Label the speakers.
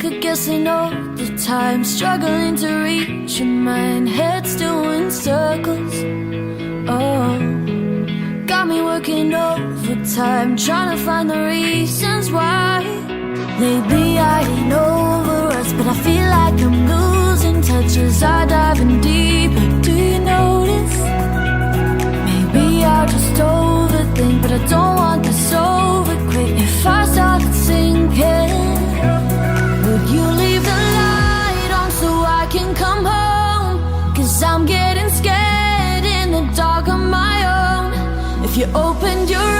Speaker 1: could guessing all the time, struggling to reach your mind, head's doing circles. Oh, got me working overtime, trying to find the reasons why. Lately I ain't over us, but I feel like I'm losing touch as I dive in deeper. Do you notice? Maybe I'll just overthink, but I don't want this over quick. If I started sinking, would you leave the light on so I can come home? 'Cause I'm getting scared in the dark on my own. If you opened your